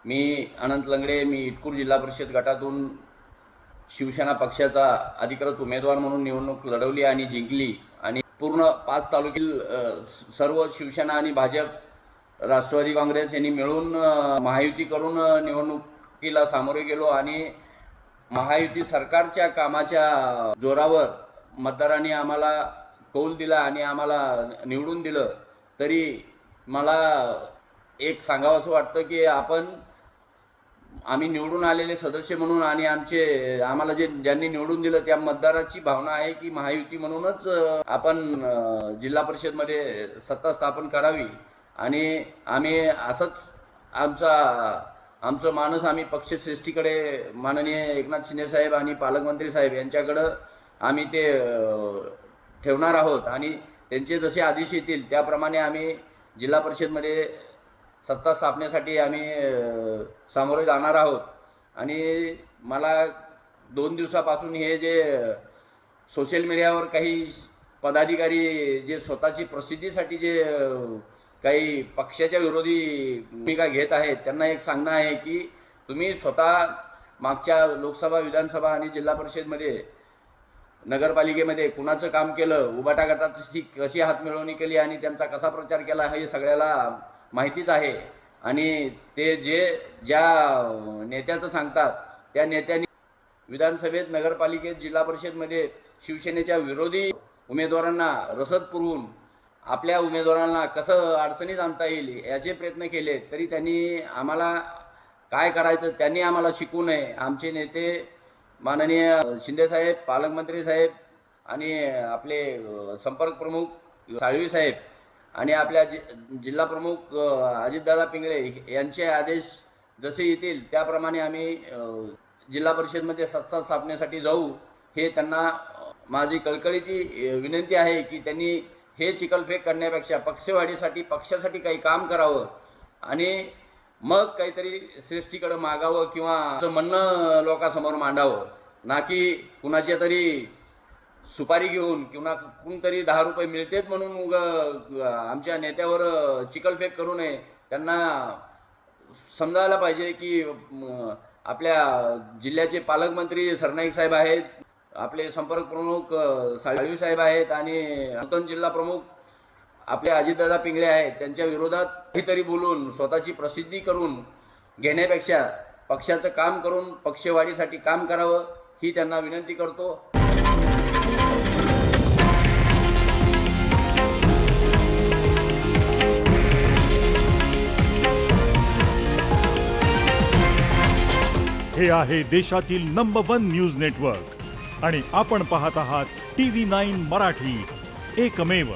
मी अनंत लंगडे, मी इटकूर जिल्हा परिषद गटातून शिवसेना पक्षाचा अधिकृत उमेदवार म्हणून निवडणूक लढवली आणि जिंकली आणि पूर्ण 5 तालुक्यातील सर्व शिवसेना आणि भाजप, राष्ट्रवादी काँग्रेस यांनी मिळून महायुती करून निवडणुकीला सामोरे गेलो आणि महायुती सरकारच्या कामाच्या जोरावर मतदारांनी आम्हाला कौल दिला आणि आम्हाला निवडून दिलं। तरी मला एक सांगावं असं वाटतं की आम्ही निवडून आलेले सदस्य म्हणून आणि आम्हाला ज्यांनी निवडून दिलं त्या मतदाराची भावना आहे की महायुती म्हणूनच आपण जिल्हा परिषदमध्ये सत्ता स्थापन करावी आणि आम्ही असंच आमचं मानस आम्ही पक्षश्रेष्ठीकडे माननीय एकनाथ शिंदे साहेब आणि पालकमंत्री साहेब यांच्याकडं आम्ही ते ठेवणार आहोत आणि त्यांचे जसे आदेश येतील त्याप्रमाणे आम्ही जिल्हा परिषदमध्ये सत्ता स्थापनेसाठी आम्ही सामोरे जाणार आहोत। आणि मला 2 दिवसापासून हे जे सोशल मीडियावर काही पदाधिकारी जे स्वतःची प्रसिद्धीसाठी जे काही पक्षाच्या विरोधी भूमिका घेत आहेत त्यांना एक सांगणं आहे की तुम्ही स्वतः मागच्या लोकसभा, विधानसभा आणि जिल्हा परिषदमध्ये, नगरपालिकेमध्ये कुणाचं काम केलं, उबाटा गटाची कशी हातमिळवणी केली आणि त्यांचा कसा प्रचार केला हे सगळ्याला माहितीच आहे। आणि ते ज्या नेत्याचं सांगतात त्या नेत्यांनी विधानसभेत, नगरपालिकेत, जिल्हा परिषदमध्ये शिवसेनेच्या विरोधी उमेदवारांना रसद पुरवून आपल्या उमेदवारांना कसं अडचणीत आणता येईल याचे प्रयत्न केले। तरी त्यांनी आम्हाला काय करायचं त्यांनी आम्हाला शिकवू नये। आमचे नेते माननीय शिंदेसाहेब, पालकमंत्री साहेब आणि आपले संपर्क प्रमुख साळवी साहेब आणि आपल्या जिल्हा प्रमुख अजितदादा पिंगळे यांचे आदेश जसे येतील त्याप्रमाणे आम्ही जिल्हा परिषदमध्ये सत्ता स्थापनेसाठी जाऊ। हे त्यांना माझी कळकळीची विनंती आहे की त्यांनी हे चिखलफेक करण्यापेक्षा पक्षवाढीसाठी, पक्षासाठी काही काम करावं आणि मग काहीतरी श्रेष्ठीकडे मागावं किंवा म्हणणं लोकांसमोर मांडावं, ना की कुणाच्या तरी सुपारी घेऊन किंवा कोणतरी 10 रुपये मिळतेत म्हणून आमच्या नेत्यावर चिखलफेक करू नये। त्यांना समजायला पाहिजे की आपल्या जिल्ह्याचे पालकमंत्री सरनाईक साहेब आहेत, आपले संपर्क प्रमुख साळवी साहेब आहेत आणि नूतन जिल्हा प्रमुख आपले अजितदादा पिंगळे आहेत। त्यांच्या विरोधात काहीतरी बोलून स्वतःची प्रसिद्धी करून घेण्यापेक्षा पक्षाचं काम करून पक्षवाढीसाठी काम करावं ही त्यांना विनंती करतो। हे आहे देशातील नंबर 1 न्यूज नेटवर्क आणि आपण पाहत आहात TV9 मराठी, एकमेव।